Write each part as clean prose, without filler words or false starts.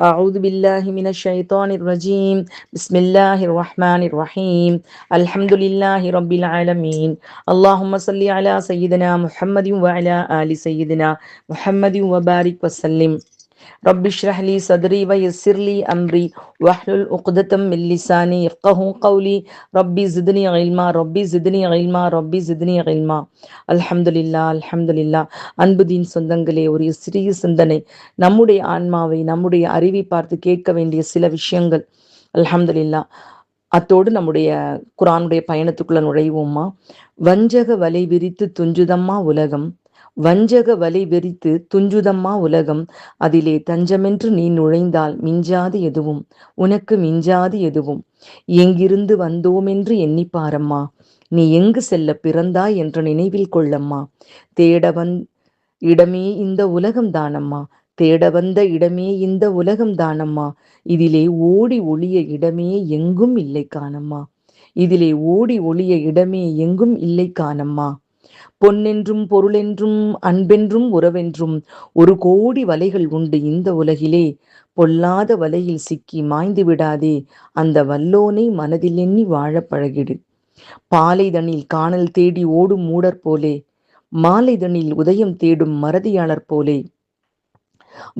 أعوذ بالله من الشيطان الرجيم. بسم الله الرحمن الرحيم. الحمد لله رب العالمين. اللهم صل على سيدنا محمد وعلى آل سيدنا محمد وبارك وسلم. رب اشرح لي صدري ويسر لي أمري واحلل عقدة من لساني يفقهوا قولي. ربي زدني علما ربي زدني علما ربي زدني علما. அல்ஹம்துலில்லாஹ் அல்ஹம்துலில்லாஹ். அன்புதீன் சொந்தங்களே, ஒரு சிறிய சிந்தனை. நம்முடைய ஆன்மாவை, நம்முடைய அறிவை பார்த்து கேட்க வேண்டிய சில விஷயங்கள். அல்ஹம்துலில்லாஹ். அத்தோடு நம்முடைய குர்ஆனுடைய பயணத்துக்குள்ள நுழைவோமா? வஞ்சக வலை விரித்து துஞ்சுதம்மா உலகம், வஞ்சக வலை விரித்து துஞ்சுதம்மா உலகம், அதிலே தஞ்சமென்று நீ நுழைந்தால் மிஞ்சாது எதுவும், உனக்கு மிஞ்சாது எதுவும். எங்கிருந்து வந்தோமென்று எண்ணிப்பாரம்மா, நீ எங்கு செல்ல பிறந்தாய் என்ற நினைவில் கொள்ளம்மா. தேட இடமே இந்த உலகம் தானம்மா, தேட வந்த இடமே இந்த உலகம் தானம்மா. இதிலே ஓடி ஒளிய இடமே எங்கும் இல்லை காணம்மா, இதிலே ஓடி ஒளிய இடமே எங்கும் இல்லை காணம்மா. பொன்னென்றும் பொருளென்றும் அன்பென்றும் உறவென்றும் ஒரு கோடி வலைகள் உண்டு இந்த உலகிலே. பொல்லாத வலையில் சிக்கி மாய்ந்து விடாதே, அந்த வல்லோனை மனதில் எண்ணி வாழ பழகிடு. பாலைதனில் காணல் தேடி ஓடும் மூடர் போலே, மாலைதனில் உதயம் தேடும் மறதியாளர் போலே,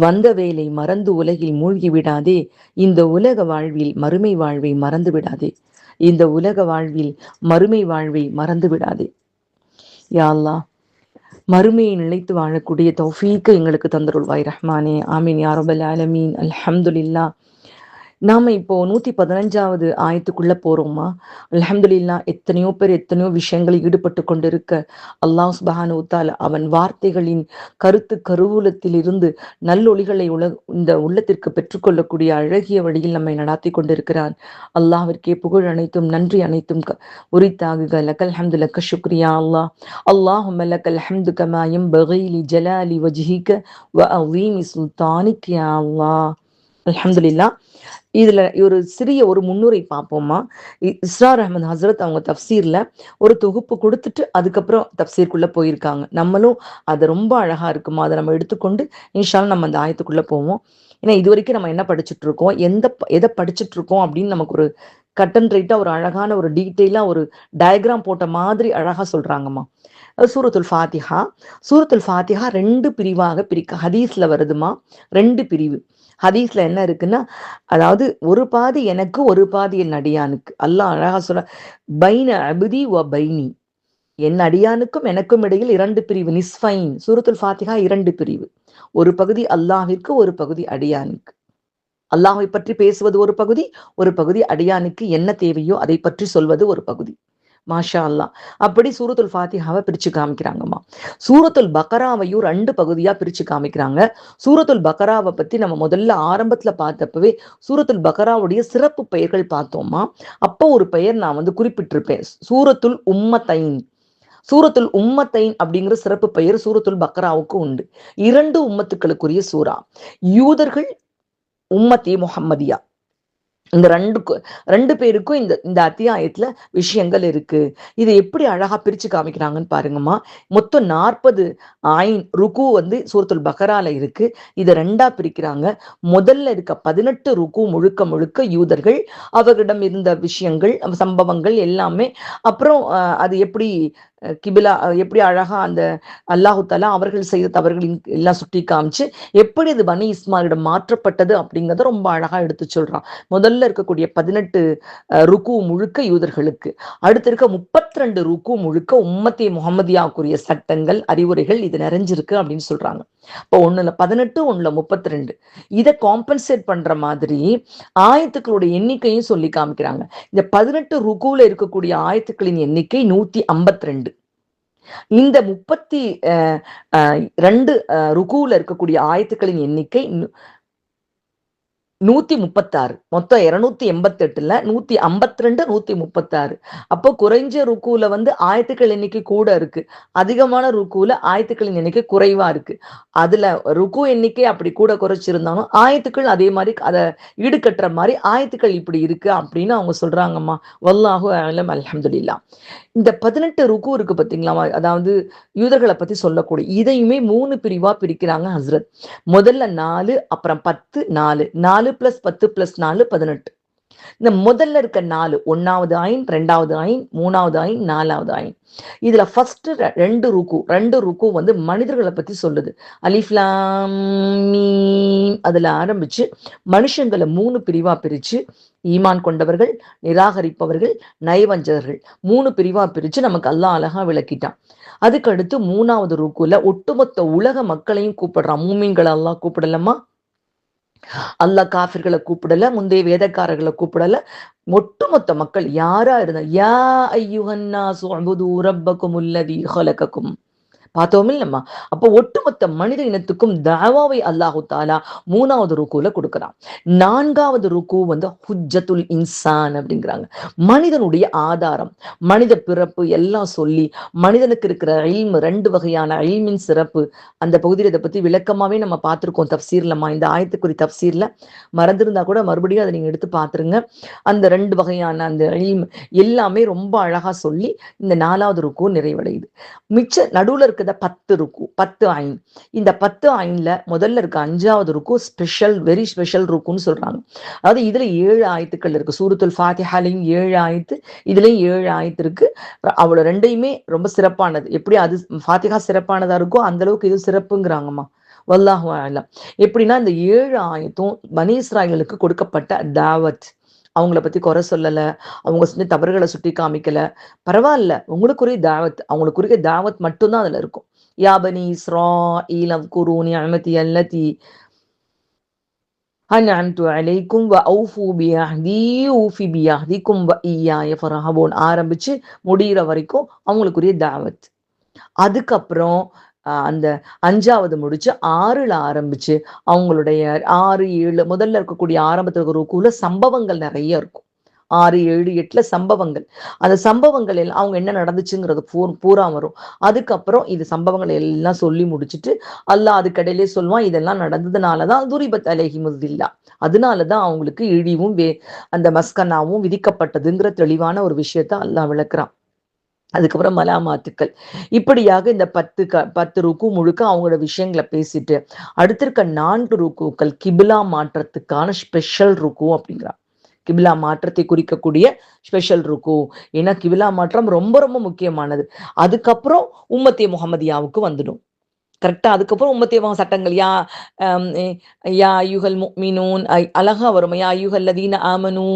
வந்த வேலை மறந்து உலகில் மூழ்கி விடாதே. இந்த உலக வாழ்வில் மறுமை வாழ்வை மறந்து விடாதே, இந்த உலக வாழ்வில் மறுமை வாழ்வை மறந்து விடாதே. யா அல்லாஹ், மறுமையை நிலைத்து வாழக்கூடிய தௌஃபீக்கை எங்களுக்கு தந்தருள்வாய் ரஹ்மானே. ஆமீன் யா ரப்பல் ஆலமீன். அல்ஹம்துலில்லாஹ். நாம இப்போ 115வது ஆயத்துக்குள்ள போறோமா? அல்ஹம்துலில்லாஹ். எத்தனையோ பேர் எத்தனையோ விஷயங்களில் ஈடுபட்டு கொண்டிருக்க, அல்லாஹ் சுப்ஹானஹு வ தஆலா அவன் வார்த்தைகளின் கருத்து கருவூலத்தில் இருந்து நல்லொளிகளை இந்த உள்ளத்திற்கு பெற்றுக்கொள்ளக்கூடிய அழகிய வழியில் நம்மை நடாத்தி கொண்டிருக்கிறான். அல்லாஹ்விற்கே புகழ் அனைத்தும் நன்றி அனைத்தும் உரித்தாகுக. லக்கல் ஹம்து லக்க ஷுக்ரியா அல்லாஹ். அல்லாஹும்ம லக்கல் ஹம்து கமா யன்பகி லி ஜலாலி வஜ்ஹிக வ அஸீமி சுல்தானிக யா அல்லாஹ். அல்ஹம்துலில்லாஹ். இதுல ஒரு சிறிய ஒரு முன்னுரை பார்ப்போமா? இஸ்ரார் அஹமது ஹசரத் அவங்க தப்சீர்ல ஒரு தொகுப்பு கொடுத்துட்டு அதுக்கப்புறம் தப்சீருக்குள்ள போயிருக்காங்க. நம்மளும் அதை ரொம்ப அழகா இருக்குமா, அதை நம்ம எடுத்துக்கொண்டு இன்ஷால்லா நம்ம அந்த ஆயத்துக்குள்ள போவோம். ஏன்னா இது வரைக்கும் நம்ம என்ன படிச்சுட்டு இருக்கோம், எதை படிச்சுட்டு இருக்கோம் அப்படின்னு நமக்கு ஒரு கட் அண்ட் ரைட்டா ஒரு அழகான ஒரு டீட்டெயிலா ஒரு டயக்ராம் போட்ட மாதிரி அழகா சொல்றாங்கம்மா. சூரத்துல் ஃபாத்திஹா. சூரத்துல் ஃபாத்திஹா 2 பிரிவாக ஹதீஸ்ல வருதுமா. 2 பிரிவு. ஹதீஸ்ல என்ன இருக்குன்னா, அதாவது ஒரு பாதி எனக்கு ஒரு பாதி என் அடியானுக்கு. அல்லாஹ் அழகா சொல்ல, பைன அபுதி வ பைனி, என் அடியானுக்கும் எனக்கும் இடையில் 2 பிரிவு. நிஸ்ஃபைன். சூரத்துல் ஃபாத்திஹா 2 பிரிவு. ஒரு பகுதி அல்லாஹ்விற்கு, ஒரு பகுதி அடியானுக்கு. அல்லாஹை பற்றி பேசுவது ஒரு பகுதி, ஒரு பகுதி அடியானுக்கு என்ன தேவையோ அதை பற்றி சொல்வது ஒரு பகுதி. மாஷா அல்லாஹ். அப்படி சூரத்துல் ஃபாத்திஹாவை பிரிச்சு காமிக்கிறாங்கம்மா. சூரத்துல் பக்கராவையும் 2 பகுதியா பிரிச்சு காமிக்கிறாங்க. சூரத்துல் பக்கராவை பத்தி நம்ம முதல்ல ஆரம்பத்துல பார்த்தப்பவே சூரத்துல் பக்கராவுடைய சிறப்பு பெயர்கள் பார்த்தோமா. அப்போ ஒரு பெயர் நான் குறிப்பிட்டிருப்பேன், சூரத்துல் உம்மத்தைன். சூரத்துல் உம்மத்தைன் அப்படிங்கிற சிறப்பு பெயர் சூரத்துல் பக்கராவுக்கு உண்டு. 2 உம்மத்துக்களுக்குரிய சூரா. யூதர்கள், உம்மத்தி முஹம்மதியா, இந்த 2 பேருக்கும் இந்த அத்தியாயத்துல விஷயங்கள் இருக்கு. இதை எப்படி அழகா பிரிச்சு காமிக்கிறாங்கன்னு பாருங்கம்மா. மொத்தம் 40 ருக்கு சூரத்துல் பக்கரால இருக்கு. இதை 2ஆ பிரிக்கிறாங்க. முதல்ல இருக்க 18 ருக்கு முழுக்க முழுக்க யூதர்கள், அவர்களிடம் இருந்த விஷயங்கள், சம்பவங்கள் எல்லாமே. அப்புறம் அது எப்படி கிபிலா, எப்படி அழகா அந்த அல்லாஹு தஆலா அவர்கள் செய்த தவறுகளின் எல்லாம் சுட்டி காமிச்சு எப்படி அது பனி இஸ்மாயிலிடம் மாற்றப்பட்டது அப்படிங்கிறத ரொம்ப அழகா எடுத்து சொல்றான். முதல்ல இருக்கக்கூடிய 18 ருக்கு முழுக்க யூதர்களுக்கு, அடுத்து இருக்க 32 ருக்கு முழுக்க உம்மத்தே முஹம்மதியாவுக்குரிய சட்டங்கள், அறிவுரைகள் இது நிறைஞ்சிருக்கு அப்படின்னு சொல்றாங்க. இப்போ 1ல 18, 1ல 32. இதை காம்பன்சேட் பண்ற மாதிரி ஆயத்துக்களுடைய எண்ணிக்கையும் சொல்லி காமிக்கிறாங்க. இந்த 18 ருக்குல இருக்கக்கூடிய ஆயத்துக்களின் எண்ணிக்கை 152. இந்த 32 ருக்குல இருக்கக்கூடிய ஆயத்துக்களின் எண்ணிக்கை 136 மொத்தம் 288ல 152 136. அப்போ குறைஞ்ச ருக்குல வந்து ஆயத்துக்கள் எண்ணிக்கை கூட இருக்கு, அதிகமான ருக்குல ஆயத்துக்களின் எண்ணிக்கை குறைவா இருக்கு. அதுல ருக்கு எண்ணிக்கை அப்படி கூட குறைச்சிருந்தாலும் ஆயத்துக்கள் அதே மாதிரி அதை ஈடுகட்டுற மாதிரி ஆயத்துக்கள் இப்படி இருக்கு அப்படின்னு அவங்க சொல்றாங்கம்மா. வல்லாஹு அலம். அல்ஹம்துலில்லாஹ். இந்த 18 ருக்கு இருக்கு பார்த்தீங்களா, அதாவது யூதர்களை பத்தி சொல்லக்கூடிய இதையுமே 3 பிரிவா பிரிக்கிறாங்க ஹஸ்ரத். முதல்ல 4, அப்புறம் 10, 4 4 + 10 + 4 18. இந்த முதல்ல இருக்க 4 1வது ஆயின், 2வது ஆயின், 3வது ஆயின், 4வது ஆயின். இதுல ஃபர்ஸ்ட் ரெண்டு ருக்கு வந்து மனிதர்களை பத்தி சொல்லுது. அலிஃப் லாம் மீம் அதுல ஆரம்பிச்சு மனுஷங்களை 3 பிரிவா பிரிச்சு ஈமான் கொண்டவர்கள், நிராகரிப்பவர்கள், நயவஞ்சகர்கள் 3 பிரிவா பிரிச்சு நமக்கு அல்லாஹ் அழகா விளக்கிட்டான். அதுக்கு அடுத்து 3வது ருக்குல ஒட்டுமொத்த உலக மக்களையும் கூப்பிடுறான். மூமின்களை அல்லாஹ் கூப்பிடலமா, அல்லாஹ் காஃபிர்களை கூப்பிடல, முந்தைய வேதக்காரர்களை கூப்பிடல, ஒட்டுமொத்த மக்கள் யாரா இருந்தா யா ஐயுஹன்னாசு உஅ்புது ரப்பக்கும் அல்லதீ ஹலகக்கும். பார்த்தோம் இல்லம்மா. அப்போ ஒட்டுமொத்த மனித இனத்துக்கும் தாவாவை அல்லாஹு தாலா 3வது ருக்குல கொடுக்குறான். 4வது ருக்கு வந்து ஹுஜ்ஜத்துல் இன்சான் அப்படிங்கிறாங்க. மனிதனுடைய ஆதாரம், மனித பிறப்பு எல்லாம் சொல்லி மனிதனுக்கு இருக்கிற இல்மு, 2 வகையான இல்மின் சிறப்பு, அந்த பகுதியில் இதை பத்தி விளக்கமாவே நம்ம பார்த்துருக்கோம் தப்சீர்லம்மா. இந்த ஆயத்துக்குறி தப்சீர்ல மறந்திருந்தா கூட மறுபடியும் அதை நீங்க எடுத்து பார்த்துருங்க. அந்த 2 வகையான அந்த இல்மு எல்லாமே ரொம்ப அழகா சொல்லி இந்த 4வது ருக்கு நிறைவடையுது. மிச்ச நடுவுல இருக்கிற 10 ருக்கு, 10 ஆயின். இந்த 10 ஆயின்ல முதல்ல இருக்க 5வது ருக்கு ஸ்பெஷல், வெரி ஸ்பெஷல் ருக்குன்னு சொல்றாங்க. அதாவது இதுல 7 ஆயத்துக்கள் இருக்கு. சூரத்துல் ஃபாத்திஹாலையும் 7 ஆயத்து, இதுலயும் 7 ஆயத்து இருக்கு. அவ்வளவு ரெண்டையுமே ரொம்ப சிறப்பானது. எப்படி அது ஃபாத்திஹா சிறப்பானதா இருக்கோ அந்த அளவுக்கு இது சிறப்புங்கிறாங்கம்மா. வல்லாஹு அலம். எப்படின்னா இந்த 7 ஆயத்தும் பனி இஸ்ராயலுக்கு கொடுக்கப்பட்ட தாவத். அவங்கள பத்தி குறை சொல்லல, அவங்க செஞ்ச தவறுகளை சுட்டி காமிக்கல, பரவாயில்ல, உங்களுக்குரிய தாவத், அவங்களுக்குரிய தாவத் மட்டும்தான் அதுல இருக்கும். யா பனி இஸ்ராஈல் அஸ்குரு நிஅமதி அல்லதி அன்அம்து அலைக்கும் வ அவ்ஃபு பிஅஹ்தி ஊஃபி பிஅஹ்திக்கும் வ இய்யாய ஃபர்ஹபூன் ஆரம்பிச்சு முடிகிற வரைக்கும் அவங்களுக்குரிய தாவத். அதுக்கப்புறம் அந்த 5வது முடிச்சு 6ல ஆரம்பிச்சு அவங்களுடைய 6, 7 முதல்ல இருக்கக்கூடிய ஆரம்பத்துல ருக்குல சம்பவங்கள் நிறைய இருக்கும். 6, 7, 8ல சம்பவங்கள். அந்த சம்பவங்கள் எல்லாம் அவங்க என்ன நடந்துச்சுங்கிறது பூரா வரும். அதுக்கப்புறம் இது சம்பவங்கள் எல்லாம் சொல்லி முடிச்சுட்டு அல்லாஹ் அதுக்கடையிலே சொல்லுவான், இதெல்லாம் நடந்ததுனாலதான் துரிபத் அலைஹிமுஸ்ஸில்லா, அதனாலதான் அவங்களுக்கு இழிவும் அந்த மஸ்கனாவும் விதிக்கப்பட்டதுங்கிற தெளிவான ஒரு விஷயத்த அல்லாஹ் விளக்குறான். அதுக்கப்புறம் மலாமாத்துக்கள். இப்படியாக இந்த 10 ருக்கு முழுக்க அவங்களோட விஷயங்களை பேசிட்டு அடுத்திருக்க 4 ருக்குக்கள் கிபிலா மாற்றத்துக்கான ஸ்பெஷல் ருக்கு அப்படிங்கிறான். கிபிலா மாற்றத்தை குறிக்கக்கூடிய ஸ்பெஷல் ருக்கு. ஏன்னா கிபிலா மாற்றம் ரொம்ப ரொம்ப முக்கியமானது. அதுக்கப்புறம் உம்மத்தே முஹம்மதியாவுக்கு வந்துடும். கரெக்டா அதுக்கப்புறம் உம்மத்தே சட்டங்கள் யா அய்யுஹல் முஃமினூன் அழகா வரும். யா அய்யுஹல் லதீன ஆமனு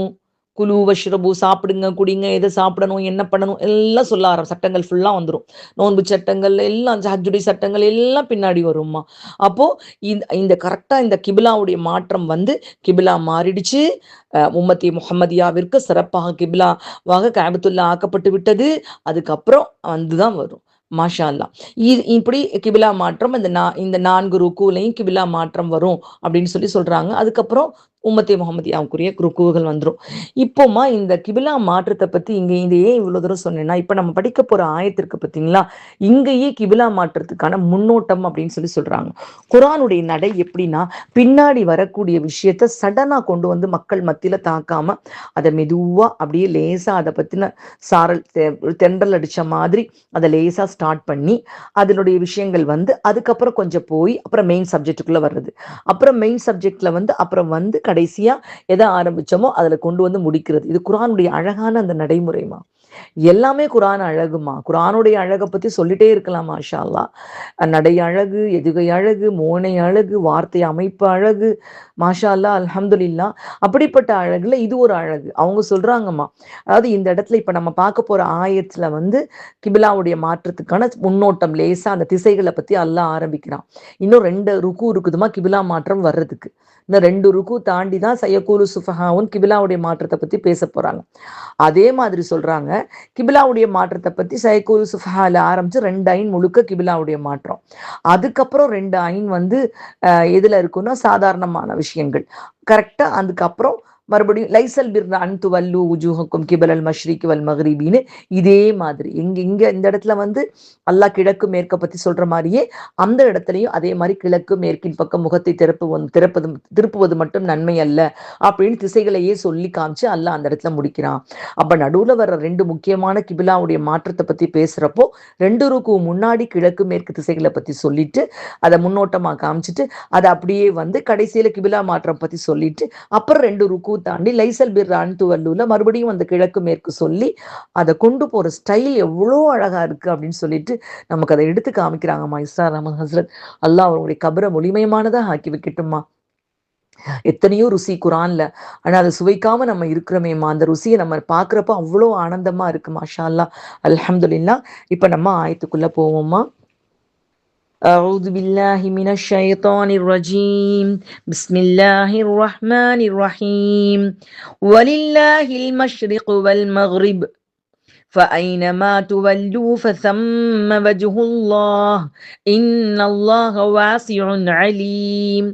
குலு வஷ்ரபு, சாப்பிடுங்க, குடிங்க, எதை சாப்பிடணும், என்ன பண்ணணும் எல்லாம் சொல்ல சட்டங்கள் ஃபுல்லா வந்துடும். நோன்பு சட்டங்கள் எல்லாம், ஹஜ்ஜுடைய சட்டங்கள் எல்லாம் பின்னாடி வரும்மா. அப்போ இந்த கரெக்டா இந்த கிபிலாவுடைய மாற்றம் வந்து கிபிலா மாறிடுச்சு. உம்மத்தி முஹம்மதியாவிற்கு சிறப்பாக கிபிலாவாக கஅபத்துல்லா ஆக்கப்பட்டு விட்டது. அதுக்கப்புறம் வந்துதான் வரும். மாஷா அல்லா. இப்படி கிபிலா மாற்றம் இந்த 4 ருக்குலையும் கிபிலா மாற்றம் வரும் அப்படின்னு சொல்றாங்க. அதுக்கப்புறம் உம்மத்தே முஹம்மதியாவுக்குரிய ருக்குகள் வந்துடும். இப்போமா இந்த கிபிலா மாற்றத்தை பத்தி இங்க ஏன் இவ்வளவு தூரம் சொன்னேன்னா, இப்ப நம்ம படிக்க போற ஆயத்திற்கு பார்த்தீங்களா, இங்கேயே கிபிலா மாற்றத்துக்கான முன்னோட்டம் அப்படின்னு சொல்றாங்க. குர்ஆனுடைய நடை எப்படின்னா, பின்னாடி வரக்கூடிய விஷயத்த சடனா கொண்டு வந்து மக்கள் மத்தியில தாக்காம அதை மெதுவா அப்படியே லேசா அதை பத்தின சாரல் தென்றல் அடிச்ச மாதிரி அதை லேசா ஸ்டார்ட் பண்ணி அதனுடைய விஷயங்கள் வந்து அதுக்கப்புறம் கொஞ்சம் போய் அப்புறம் மெயின் சப்ஜெக்டுக்குள்ள வர்றது, அப்புறம் மெயின் சப்ஜெக்ட்ல வந்து அப்புறம் வந்து கடைசியா எதை ஆரம்பிச்சோமோ அதுல கொண்டு வந்து முடிக்கிறது. இது குர்ஆனுடைய அழகான அந்த நடைமுறைமா. எல்லாமே குர்ஆன் அழகுமா. குர்ஆனுடைய அழகை பத்தி சொல்லிட்டே இருக்கலாம். மாஷா அல்லாஹ். நடை அழகு, எதுகை அழகு, மோனை அழகு, வார்த்தை அமைப்பு அழகு. மாஷா அல்லாஹ், அல்ஹம்துலில்லாஹ். அப்படிப்பட்ட அழகுல இது ஒரு அழகு. அவங்க சொல்றாங்கம்மா, அதாவது இந்த இடத்துல இப்ப நம்ம பார்க்க போற ஆயத்துல வந்து கிபிலாவுடைய மாற்றத்துக்கான முன்னோட்டம் லேசா அந்த திசைகளை பத்தி அல்லாஹ் ஆரம்பிக்கிறான். இன்னும் 2 ருக்கு இருக்குதுமா கிபிலா மாற்றம் வர்றதுக்கு. இந்த 2 ருக்கு தாண்டி தான் சயக்கூலு சுஃபஹாவுன் கிபிலாவுடைய மாற்றத்தை பத்தி பேச போறாங்க. அதே மாதிரி சொல்றாங்க, கிபிலாவுடைய மாற்றத்தை பத்தி சயக்கூலு சுஃபஹால ஆரம்பிச்சு 2 ஐன் முழுக்க கிபிலாவுடைய மாற்றம். அதுக்கப்புறம் 2 ஐன் வந்து எதுல இருக்குன்னா சாதாரணமான விஷயங்கள். கரெக்டா அதுக்கப்புறம் மறுபடியும் லைசல் பிர்னா அன் துவல்லு உஜூஹக்கும் கிபலல் மஷ்ரிகி வல் மக்ரிபின்னு இதே மாதிரி இங்க இந்த இடத்துல வந்து அல்லாஹ் கிழக்கு மேற்க பத்தி சொல்ற மாதிரியே அந்த இடத்துலையும் அதே மாதிரி கிழக்கு மேற்கின் பக்கம் முகத்தை திருப்புவது மட்டும் நன்மை அல்ல அப்படின்னு திசைகளையே சொல்லி காமிச்சு அல்லாஹ் அந்த இடத்துல முடிக்கிறான். அப்ப நடுவுல வர்ற 2 முக்கியமான கிபிலாவுடைய மாற்றத்தை பத்தி பேசுறப்போ 2 ருக்கு முன்னாடி கிழக்கு மேற்கு திசைகளை பத்தி சொல்லிட்டு அதை முன்னோட்டமா காமிச்சிட்டு அதை அப்படியே வந்து கடைசியில கிபிலா மாற்றம் பத்தி சொல்லிட்டு அப்புறம் 2 ருக்கு தாண்டி லைசல் பிர்ரான் துவல்லூல மறுபடியும் அந்த கிழக்கு மேற்கு சொல்லி அதை கொண்டு போற ஸ்டைல் எவ்வளோ அழகா இருக்கு அப்படின்னு சொல்லிட்டு நமக்கு அதை எடுத்து காமிக்கிறாங்கம்மா இஸ்ரா ரஹ்மான் ஹஸ்ரத். அல்லாஹ் அவருடைய கபரை ஒளிமயமானதா ஆக்கி வைக்கட்டும்மா. எத்தனையோ ருசி குரான்ல, ஆனா அதை சுவைக்காம நம்ம இருக்கிறோமேம்மா, அந்த ருசியை நம்ம பாக்குறப்ப அவ்வளோ ஆனந்தமா இருக்கு. மாஷா அல்லாஹ், அல்ஹம்துலில்லாஹ். இப்ப நம்ம ஆயத்துக்குள்ள போவோம்மா. أعوذ بالله من الشيطان الرجيم. بسم الله الرحمن الرحيم. ولله المشرق والمغرب فأينما تولوا فثم وجه الله إن الله واسع عليم.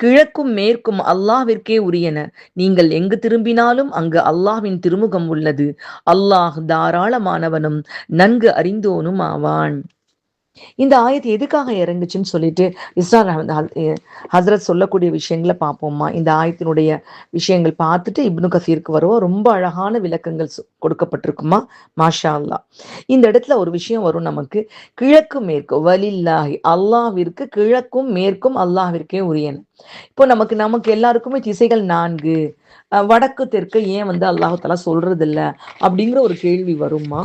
கிழக்கும் மேற்கும் அல்லாஹ்விற்கே உரியன. நீங்கள் எங்கு திரும்பினாலும் அங்கு அல்லாஹ்வின் திருமுகம் உள்ளது. அல்லாஹ் தாராளமானவனும் நன்கு அறிந்தோனும் ஆவான். இந்த ஆயத்து எதுக்காக இறங்குச்சுன்னு சொல்லிட்டு இஸ்ரா ஹசரத் சொல்லக்கூடிய விஷயங்களை பார்ப்போம்மா. இந்த ஆயத்தினுடைய விஷயங்கள் பார்த்துட்டு இப்னு கசீருக்கு வருவோம். ரொம்ப அழகான விளக்கங்கள் கொடுக்கப்பட்டிருக்குமா. மாஷா அல்லா. இந்த இடத்துல ஒரு விஷயம் வரும் நமக்கு. கிழக்கு மேற்கு வலில்லாஹி, அல்லாஹ்விற்கு கிழக்கும் மேற்கும் அல்லாஹ்விற்கே உரியன. இப்போ நமக்கு எல்லாருக்குமே திசைகள் 4, வடக்கு தெற்கு ஏன் வந்து அல்லாஹ் தஆலா சொல்றது இல்லை அப்படிங்கிற ஒரு கேள்வி வருமா.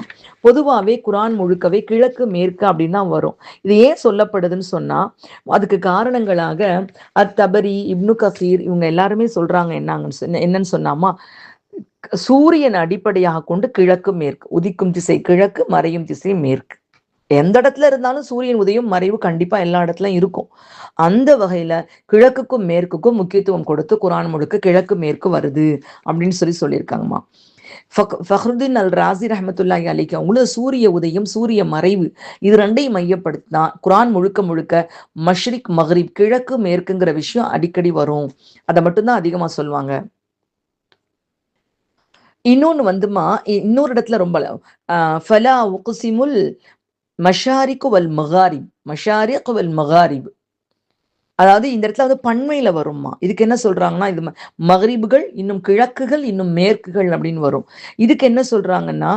பொதுவாகவே குரான் முழுக்கவே கிழக்கு மேற்கு அப்படின்னு தான் வரும். இது ஏன் சொல்லப்படுதுன்னு சொன்னா அதுக்கு காரணங்களாக அத்தபரி, இப்னு கசீர் இவங்க எல்லாருமே சொல்றாங்க. என்னன்னு சொன்னாமா, சூரியன் அடிப்படையாக கொண்டு கிழக்கு மேற்கு, உதிக்கும் திசை கிழக்கு, மறையும் திசை மேற்கு. எந்த இடத்துல இருந்தாலும் சூரியன் உதயம் மறைவு கண்டிப்பா எல்லா இடத்துலயும் இருக்கும். அந்த வகையில கிழக்குக்கும் மேற்குக்கும் முக்கியத்துவம் கொடுத்து குரான் முழுக்க கிழக்கு மேற்கு வருது அப்படின்னு சொல்லியிருக்காங்கம்மா. ஃபஹ்ருதீன் அல் ராசி ரஹ்மத்துல்லாஹி அலைஹி அவங்களும் சூரிய உதயம் சூரிய மறைவு இது 2ஐயும் மையப்படுத்தினா குரான் முழுக்க மஷ்ரிக் மக்ரிப் கிழக்கு மேற்குங்கிற விஷயம் அடிக்கடி வரும். அதை மட்டும்தான் அதிகமா சொல்லுவாங்க. இன்னொன்னு வந்துமா, இன்னொரு இடத்துல ரொம்ப ஃபலா உக்ஸிமுல் மஷாரிக்கு வல் மகாரிப், மஷாரிக் வல் மகாரிப், அதாவது இந்த இடத்துல வந்து பன்மையில வரும்மா. இதுக்கு என்ன சொல்றாங்கன்னா, இது மகரிபுகள் இன்னும் கிழக்குகள் இன்னும் மேற்குகள் அப்படின்னு வரும். இதுக்கு என்ன சொல்றாங்கன்னா,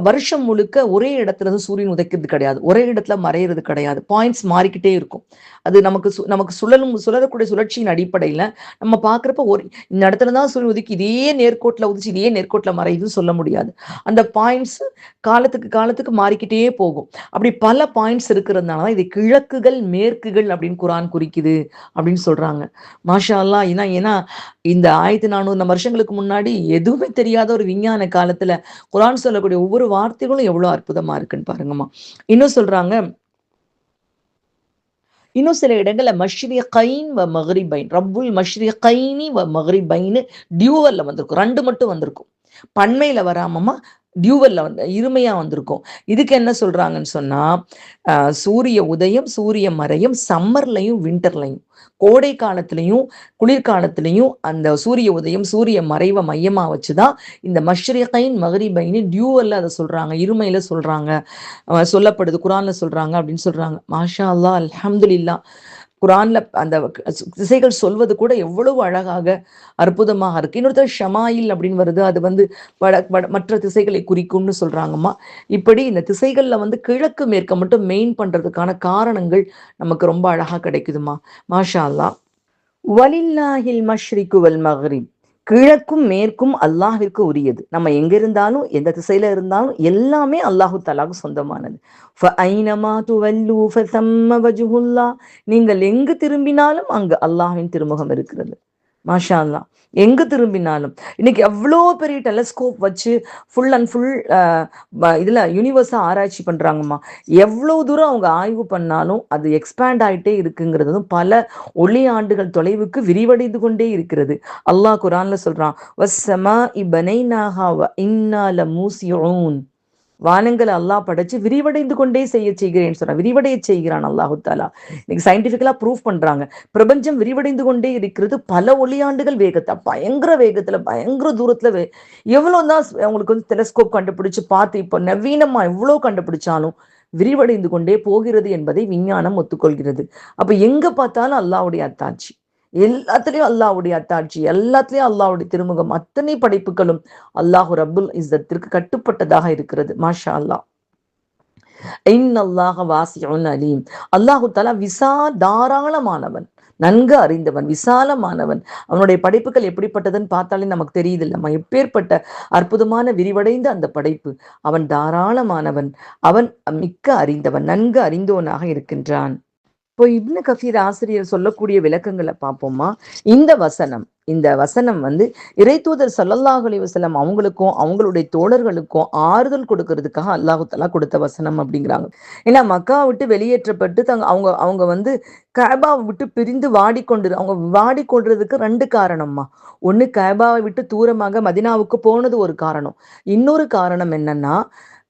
வருஷம் முழுக்க ஒரே இடத்துல இருந்து சூரியன் உதைக்கிறது கிடையாது, ஒரே இடத்துல மறையிறது கிடையாது, பாயிண்ட்ஸ் மாறிக்கிட்டே இருக்கும். அது நமக்கு சுழலக்கூடிய சுழற்சியின் அடிப்படையில நம்ம பாக்குறப்ப இந்த இடத்துல தான் சூரியன் உதிக்கு இதே நேர்கோட்டில் உதிச்சு இதே நேர்கோட்டில் மறையுதுன்னு சொல்ல முடியாது. அந்த பாயிண்ட்ஸ் காலத்துக்கு மாறிக்கிட்டே போகும். அப்படி பல பாயிண்ட்ஸ் இருக்கிறதுனால இது கிழக்குகள் மேற்குகள் அப்படின்னு குரான் குறிக்குது அப்படின்னு சொல்றாங்க. மாஷா அல்லா. ஏன்னா இந்த 1400 வருஷங்களுக்கு முன்னாடி எதுவுமே தெரியாத ஒரு விஞ்ஞான காலத்துல குரான் சொல்லக்கூடிய ஒவ்வொரு வார்த்தைகளும் எவ்வளவு அற்புதமா இருக்குன்னு பாருங்கம்மா. இன்னும் சில இடங்கள்ல மஷ்ரிகைன் வ மக்ரிபைன், ரப்புல் மஷ்ரிகைனி வ மக்ரிபைன் டியூவல்ல வந்திருக்கும். 2 மட்டும் வந்திருக்கும், பன்மையில வராமமா டியூவல்ல இருமையா வந்திருக்கும். இதுக்கு என்ன சொல்றாங்கன்னு சொன்னா, சூரிய உதயம் சூரிய மறையும் சம்மர்லையும் விண்டர்லையும், கோடை காலத்திலையும் குளிர்காலத்திலையும் அந்த சூரிய உதயம் சூரிய மறைவை மையமா வச்சுதான் இந்த மஷ்ரிகைன் மக்ரிபைன் டியூவல்ல அதை சொல்றாங்க, இருமையில சொல்றாங்க, சொல்லப்படுது, குரான்ல சொல்றாங்க அப்படின்னு சொல்றாங்க. மாஷா அல்லாஹ், அல்ஹம்துலில்லாஹ். குரான்ல அந்த திசைகள் சொல்வது கூட எவ்வளவு அழகாக அற்புதமாக இருக்கு. இன்னொருத்தர் ஷமாயில் அப்படின்னு வருது, அது வந்து மற்ற திசைகளை குறிக்கும்னு சொல்றாங்கம்மா. இப்படி இந்த திசைகள்ல வந்து கிழக்கு மேற்க மட்டும் மெயின் பண்றதுக்கான காரணங்கள் நமக்கு ரொம்ப அழகா கிடைக்குதுமா. மாஷா அல்லாஹ். வலில்லாஹில் மஷ்ரிகு வல் மக்ரிப், கிழக்கும் மேற்கும் அல்லாஹ்விற்கு உரியது. நம்ம எங்க இருந்தாலும் எந்த திசையில இருந்தாலும் எல்லாமே அல்லாஹு தஆலாவுக்கு சொந்தமானது. ஃபஐனமா துவல்லு ஃபஸம்ம வஜ்ஹுல்லாஹ், நீங்கள் எங்கு திரும்பினாலும் அங்கு அல்லாஹ்வின் திருமுகம் இருக்கிறது. மாஷா அல்லா. எங்க திரும்பினாலும் இன்னைக்கு எவ்வளோ பெரிய டெலஸ்கோப் வச்சு ஃபுல் அண்ட் ஃபுல் இதுல யூனிவர்ஸா ஆராய்ச்சி பண்றாங்கம்மா. எவ்வளவு தூரம் அவங்க ஆய்வு பண்ணாலும் அது எக்ஸ்பேண்ட் ஆயிட்டே இருக்குங்கிறதும் பல ஒளி ஆண்டுகள் தொலைவுக்கு விரிவடைந்து கொண்டே இருக்கிறது. அல்லாஹ் குரான்ல சொல்றான், வஸ்ஸமா இபனைனாஹா வ இன்னா லமூசிஊன். வானங்களை அல்லாஹ் படைச்சு விரிவடைந்து கொண்டே செய்கிறேன்னு சொல்றான். விரிவடைய செய்கிறான் அல்லாஹு தாலா. இன்னைக்கு சயின்டிபிக்கலா ப்ரூவ் பண்றாங்க, பிரபஞ்சம் விரிவடைந்து கொண்டே இருக்கிறது பல ஒளியாண்டுகள் வேகத்தை, பயங்கர வேகத்துல, பயங்கர தூரத்துல. எவ்வளவுதான் அவங்களுக்கு வந்து டெலஸ்கோப் கண்டுபிடிச்சு பார்த்து இப்போ நவீனமா எவ்வளவு கண்டுபிடிச்சாலும் விரிவடைந்து கொண்டே போகிறது என்பதை விஞ்ஞானம் ஒத்துக்கொள்கிறது. அப்ப எங்க பார்த்தாலும் அல்லாஹ்வுடைய அத்தாட்சி, எல்லாத்துலயும் அல்லாஹ்வுடைய அத்தாட்சி, எல்லாத்துலயும் அல்லாஹ்வுடைய திருமுகம், அத்தனை படைப்புகளும் அல்லாஹு ரப்புல் இஸ்ஸத்திற்கு கட்டுப்பட்டதாக இருக்கிறது. மாஷா அல்லாஹ். இன்னல்லாஹ வாசிஉன் அலீம். அல்லாஹு தஆலா தாராளமானவன், நன்கு அறிந்தவன், விசாலமானவன். அவனுடைய படைப்புகள் எப்படிப்பட்டதுன்னு பார்த்தாலே நமக்கு தெரியுது இல்லம்மா, எப்பேற்பட்ட அற்புதமான விரிவடைந்த அந்த படைப்பு. அவன் தாராளமானவன், அவன் மிக்க அறிந்தவன், நன்கு அறிந்தவனாக இருக்கின்றான். இப்போ இப்னு கசீர் ஆசிரியர் சொல்லக்கூடிய விளக்கங்களை பார்ப்போமா. இந்த வசனம் வந்து இறைத்தூதர் ஸல்லல்லாஹு அலைஹி வஸல்லம் அவங்களுக்கும் அவங்களுடைய தோழர்களுக்கும் ஆறுதல் கொடுக்கறதுக்காக அல்லாஹு தஆலா கொடுத்த வசனம் அப்படிங்கிறாங்க. ஏன்னா மக்கா விட்டு வெளியேற்றப்பட்டு அவங்க அவங்க வந்து கஅபாவை விட்டு பிரிந்து அவங்க வாடிக்கொண்டதுக்கு ரெண்டு காரணம்மா. ஒண்ணு, கஅபாவை விட்டு தூரமாக மதினாவுக்கு போனது ஒரு காரணம். இன்னொரு காரணம் என்னன்னா,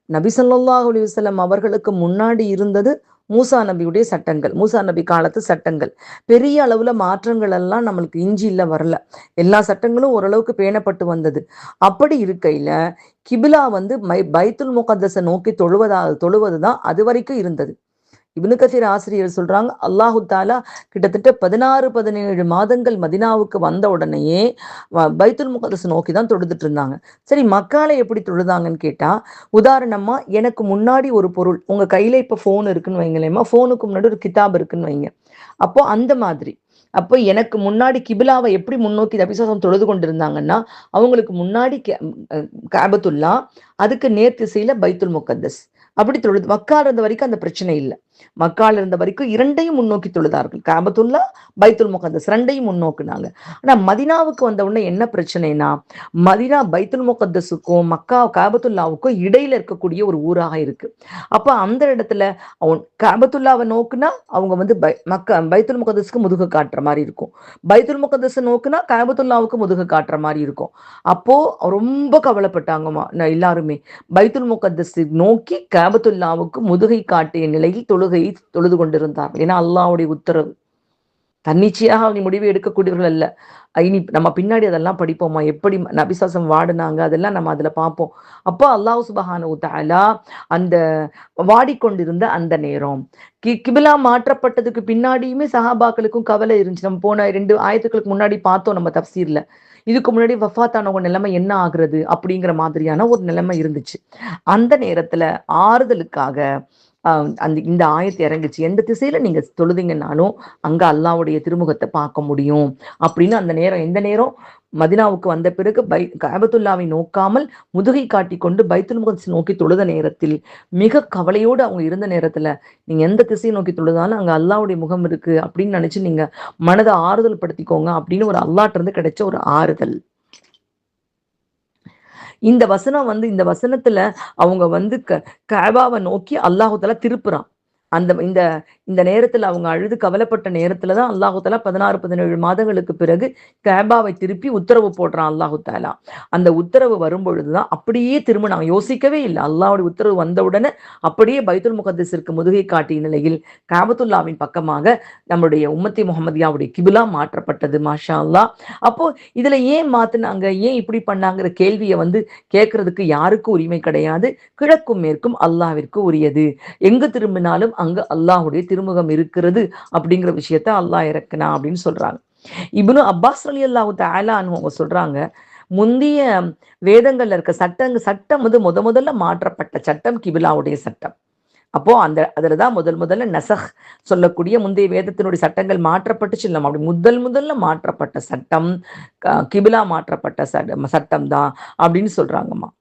நபி ஸல்லல்லாஹு அலைஹி வஸல்லம் அவர்களுக்கு முன்னாடி இருந்தது மூசா நபியுடைய சட்டங்கள், மூசா நபி காலத்து சட்டங்கள். பெரிய அளவுல மாற்றங்கள் எல்லாம் நம்மளுக்கு இஞ்சில வரல, எல்லா சட்டங்களும் ஓரளவுக்கு பேணப்பட்டு வந்தது. அப்படி இருக்கையில கிபிலா வந்து பைத்துல் முகத்தஸை நோக்கி தொழுவதுதான் அது வரைக்கும் இருந்தது. இப்னு கசீர் ஆசிரியர் சொல்றாங்க, அல்லாஹு தாலா கிட்டத்தட்ட 16-17 மாதங்கள் மதினாவுக்கு வந்த உடனேயே பைத்துல் முகத்தஸ் நோக்கி தான் தொழுதுட்டு இருந்தாங்க. சரி, மக்கால எப்படி தொழுதாங்கன்னு கேட்டா, உதாரணமா எனக்கு முன்னாடி ஒரு பொருள், உங்க கையில இப்ப போன் இருக்குன்னு வைங்களேம்மா, போனுக்கு முன்னாடி ஒரு கிதாப் இருக்குன்னு வைங்க. அப்போ அந்த மாதிரி, அப்போ எனக்கு முன்னாடி கிபிலாவை எப்படி முன்னோக்கி நபிசாசம் தொழுது கொண்டிருந்தாங்கன்னா, அவங்களுக்கு முன்னாடி காபத்துல்லா, அதுக்கு நேர் திசையில பைத்துல் முகத்தஸ். அப்படி தொழுது மக்கால் இருந்த வரைக்கும் அந்த பிரச்சனை இல்லை. மக்கால் இருந்த வரைக்கும் இரண்டையும் முன்னோக்கி தொழுதார்கள். காபத்துல்லா, பைத்துல் முகத்தஸ் ரெண்டையும் முன்னோக்குனாங்க. ஆனா மதினாவுக்கு வந்த உடனே என்ன பிரச்சனைனா, மதினா பைத்துல் முகத்தஸுக்கும் காபத்துல்லாவுக்கும் இடையில இருக்கக்கூடிய ஒரு ஊராக இருக்கு. அப்ப அந்த இடத்துல காபத்துல்லாவை நோக்குனா அவங்க வந்து பைத்துல் முகத்தஸுக்கு முதுகு காட்டுற மாதிரி இருக்கும், பைத்துல் முகத்தஸை நோக்குனா காபத்துல்லாவுக்கு முதுகு காட்டுற மாதிரி இருக்கும். அப்போ ரொம்ப கவலைப்பட்டாங்கம்மா எல்லாருமே. பைத்துல் முகத்தஸ் நோக்கி காபத்துல்லாவுக்கு முதுகை காட்டிய நிலையில் தொழுது கொண்டிருந்தார்கள். ஏன்னா அல்லாஹ்வுடைய உத்தரவு, தன்னிச்சையாக அவங்க முடிவு எடுக்கக்கூடியவர்கள் அல்ல. இனி நம்ம பின்னாடி அதெல்லாம் படிப்போமா, எப்படி நபிசாசம் வாடினாங்க, அதெல்லாம் நம்ம அதுல பார்ப்போம். அப்போ அல்லாஹ் சுப்ஹானஹு வ தஆலா அந்த வாடிக்கொண்டிருந்த அந்த நேரம், கிபிலா மாற்றப்பட்டதுக்கு பின்னாடியுமே சஹாபாக்களுக்கும் கவலை இருந்துச்சு. நம்ம போன 2 ஆயத்துக்களுக்கு முன்னாடி பார்த்தோம் நம்ம தஃப்சீர்ல. இதுக்கு முன்னாடி வஃபாத்தானவங்க நிலைமை என்ன ஆகுறது அப்படிங்கிற மாதிரியான ஒரு நிலைமை இருந்துச்சு. அந்த நேரத்துல ஆறுதலுக்காக இந்த ஆயத்து இறங்குச்சு, எந்த திசையில நீங்க தொழுதிங்கன்னாலும் அங்க அல்லாஹ்வுடைய திருமுகத்தை பார்க்க முடியும் அப்படின்னு. அந்த நேரம் எந்த நேரம், மதினாவுக்கு வந்த பிறகு காபத்துல்லாவை நோக்காமல் முதுகை காட்டி கொண்டு பைத்துல் முகத்தஸ் நோக்கி தொழுத நேரத்தில், மிக கவலையோடு அவங்க இருந்த நேரத்துல, நீங்க எந்த திசையை நோக்கி தொழுதாலும் அங்க அல்லாஹ்வுடைய முகம் இருக்கு அப்படின்னு நினைச்சு நீங்க மனதை ஆறுதல் படுத்திக்கோங்க அப்படின்னு ஒரு அல்லாஹ்ட்ட இருந்து கிடைச்ச ஒரு ஆறுதல். இந்த வசனத்துல அவங்க வந்து கஅபாவை நோக்கி அல்லாஹு தஆலா திருப்புறான். இந்த இந்த நேரத்துல அவங்க அழுது கவலைப்பட்ட நேரத்துலதான் அல்லாஹு தஆலா 16-17 மாதங்களுக்கு பிறகு கஅபாவை திருப்பி உத்தரவு போடுறான் அல்லாஹு தஆலா. அந்த உத்தரவு வரும்பொழுதுதான் அப்படியே திரும்பினாங்க, யோசிக்கவே இல்லை. அல்லாஹ்வுடைய உத்தரவு வந்தவுடனே அப்படியே பைத்துல் முகத்தஸிற்கு முதுகை காட்டிய நிலையில் காபத்துல்லாவின் பக்கமாக நம்முடைய உம்மத்தி முஹம்மதியாவுடைய கிபிலா மாற்றப்பட்டது. மாஷா அல்லாஹ். அப்போ இதுல ஏன் மாத்தினாங்க, ஏன் இப்படி பண்ணாங்கிற கேள்வியை வந்து கேட்கறதுக்கு யாருக்கும் உரிமை கிடையாது. கிழக்கும் மேற்கும் அல்லாஹ்விற்கு உரியது. எங்கு திரும்பினாலும் அங்கு அல்லாஹ்வுடைய திருமுகம் இருக்கிறது அப்படிங்கிற விஷயத்த அல்லாஹ் இறக்குனா அப்படின்னு சொல்றாங்க. இப்னு அப்பாஸ் ரலியல்லாஹு தஆலா அவங்க சொல்றாங்க, முந்திய வேதங்கள்ல இருக்க சட்டம் வந்து முதல்ல மாற்றப்பட்ட சட்டம் கிபிலாவுடைய சட்டம். அப்போ அதுலதான் முதல்ல நசஹ் சொல்லக்கூடிய முந்தைய வேதத்தினுடைய சட்டங்கள் மாற்றப்பட்டுச்சு இல்லம். அப்படி முதல்ல மாற்றப்பட்ட சட்டம் கிபிலா மாற்றப்பட்ட சட்டம் தான் அப்படின்னு சொல்றாங்கம்மா.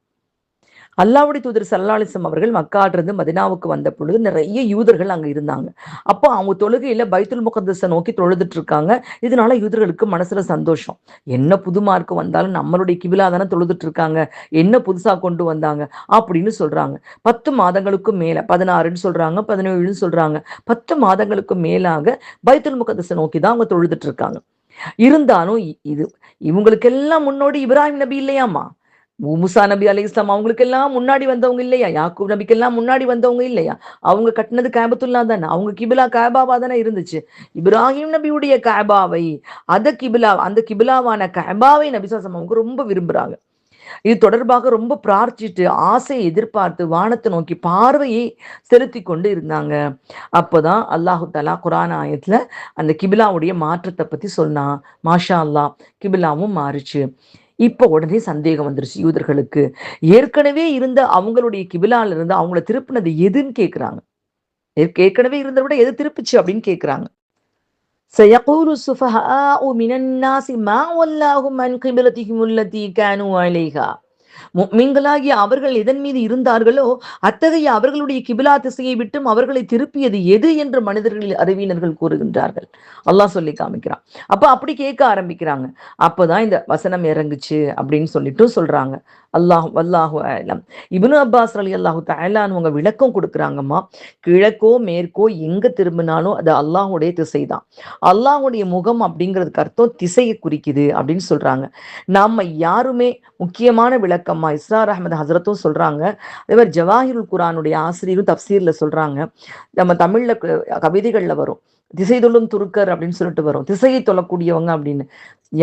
அல்லாஹ்வுடைய தூதர் ஸல்லல்லாஹு அலைஹி வஸல்லம் அவர்கள் மக்காவிலிருந்து மதீனாவுக்கு வந்த பொழுது நிறைய யூதர்கள் அங்க இருந்தாங்க. அப்போ அவங்க தொழுகையில பைத்துல் முகத்தஸ நோக்கி தொழுதுட்டு இருக்காங்க. இதனால யூதர்களுக்கு மனசுல சந்தோஷம். என்ன புது மார்க்கம் வந்தாலும் நம்மளுடைய கிபிலா தானே தொழுதுட்டு இருக்காங்க. என்ன புதுசா கொண்டு வந்தாங்க அப்படின்னு சொல்றாங்க. 10 மாதங்களுக்கும் மேல 16ன்னு சொல்றாங்க, 17ன்னு சொல்றாங்க. 10 மாதங்களுக்கு மேலாக பைத்துல் முகத்தஸ நோக்கி தான் அவங்க தொழுதுட்டு இருக்காங்க. இருந்தாலும் இது இவங்களுக்கெல்லாம் முன்னோடி இப்ராஹிம் நபி இல்லையாமா? மூசா நபி அலைஹிஸ்ஸலாம் அவங்களுக்கெல்லாம் முன்னாடி வந்தவங்க இல்லையா? யாக்கூப் நபிக்கெல்லாம் முன்னாடி வந்தவங்க இல்லையா? அவங்க கட்டினது கஅபத்துல்லா தானே. அவங்க கிபிலா கஅபாவா தானே இருந்துச்சு. இப்ராஹிம் நபியுடைய கஅபாவை அந்த கிபிலாவான கஅபாவை நபி ஸல்லல்லாஹு அலைஹி வஸல்லம் அவங்க ரொம்ப விரும்புறாங்க. இது தொடர்பாக ரொம்ப பிரார்த்திச்சுட்டு ஆசையை எதிர்பார்த்து வானத்தை நோக்கி பார்வையை செலுத்தி கொண்டு இருந்தாங்க. அப்போதான் அல்லாஹு தஆலா குர்ஆன் ஆயத்துல அந்த கிபிலாவுடைய மாற்றத்தை பத்தி சொன்னான். மாஷா அல்லாஹ் கிபிலாவும் மாறுச்சு. இப்போ உடனே சந்தேகம் வந்துருச்சு யூதர்களுக்கு. ஏற்கனவே இருந்த அவங்களுடைய கிபிலால இருந்து அவங்கள திருப்பினது எதுன்னு கேக்குறாங்க. ஏற்கனவே இருந்ததை விட எது திருப்பிச்சு அப்படின்னு கேக்குறாங்க. سيقول السفهاء من الناس ما ولاهم عن قبلتهم التي كانوا عليها. முஃமின்களாகிய அவர்கள் எதன் மீது இருந்தார்களோ அத்தகைய அவர்களுடைய கிபிலா திசையை விட்டும் அவர்களை திருப்பியது எது என்று மனிதர்கள் அறிவியினர்கள் கூறுகின்றார்கள். அல்லாஹ் சொல்லி காமிக்கிறான். அப்ப அப்படி கேட்க ஆரம்பிக்கிறாங்க. அப்பதான் இந்த வசனம் இறங்குச்சு அப்படின்னு சொல்லிட்டு சொல்றாங்க. வல்லாஹு அலம். இப்னு அப்பாஸ் ரலியல்லாஹு தஆலான்னு அவங்க விளக்கம் கொடுக்குறாங்கம்மா. கிழக்கோ மேற்கோ எங்க திரும்பினாலும் அது அல்லாஹுடைய திசை தான். அல்லாஹுடைய முகம் அப்படிங்கிறதுக்கு அர்த்தம் திசையை குறிக்குது அப்படின்னு சொல்றாங்க. நாம யாருமே முக்கியமான விளக்கம்மா இஸ்ரார் அஹமது ஹசரத்தும் சொல்றாங்க. அதே மாதிரி ஜவாஹிருல் குரானுடைய ஆசிரியரும் தப்சீர்ல சொல்றாங்க. நம்ம தமிழ்ல கவிதைகள்ல வரும், திசை தொழும் துருக்கர் அப்படின்னு சொல்லிட்டு வரும், திசையை தொழக்கூடியவங்க அப்படின்னு.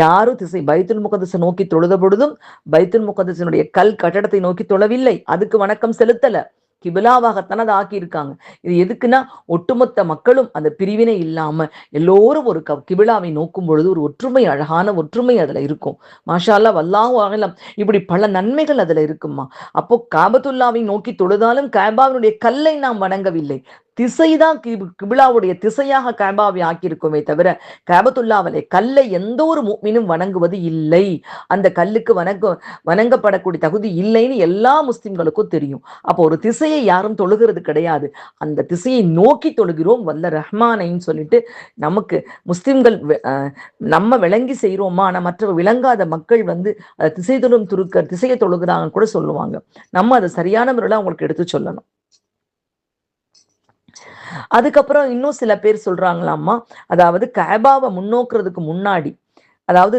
யாரும் பைத்துல் முகதஸை நோக்கி தொழுத பொழுதும் பைத்துல் முகதஸினுடைய கல் கட்டடத்தை நோக்கி தொழவில்லை. அதுக்கு வணக்கம் செலுத்தல. கிபிலாவாகத்தான் அதை ஆக்கியிருக்காங்க. இது எதுக்குன்னா ஒட்டுமொத்த மக்களும் அந்த பிரிவினை இல்லாம எல்லோரும் ஒரு கிபிலாவை நோக்கும் பொழுது ஒரு ஒற்றுமை, அழகான ஒற்றுமை அதுல இருக்கும். மாஷா அல்லாஹ் வல்லாஹு அஅலம். இப்படி பல நன்மைகள் அதுல இருக்குமா. அப்போ காபத்துல்லாவை நோக்கி தொழுதாலும் காபாவினுடைய கல்லை நாம் வணங்கவில்லை. திசைதான் கிபிலாவுடைய திசையாக காபாவை ஆக்கியிருக்கோமே தவிர காபத்துல்லாவிலே கல்லை எந்த ஒரு முஃமினும் வணங்குவது இல்லை. அந்த கல்லுக்கு வணங்கப்படக்கூடிய தகுதி இல்லைன்னு எல்லா முஸ்லிம்களுக்கும் தெரியும். அப்போ ஒரு திசையை யாரும் தொழுகிறது கிடையாது. அந்த திசையை நோக்கி தொழுகிறோம் வல்ல ரஹ்மானைன்னு சொல்லிட்டு நமக்கு முஸ்லிம்கள் நம்ம விளங்கி செய்யறோமா. ஆனா மற்ற விளங்காத மக்கள் திசை தொழும் துருக்கர் திசையை தொழுகிறாங்கன்னு கூட சொல்லுவாங்க. நம்ம அதை சரியான முறையில் அவங்களுக்கு எடுத்து சொல்லணும். அதுக்கப்புறம் இன்னும் சில பேர் சொல்றாங்களாமா, அதாவது கஅபாவை முன்னோக்குறதுக்கு முன்னாடி, அதாவது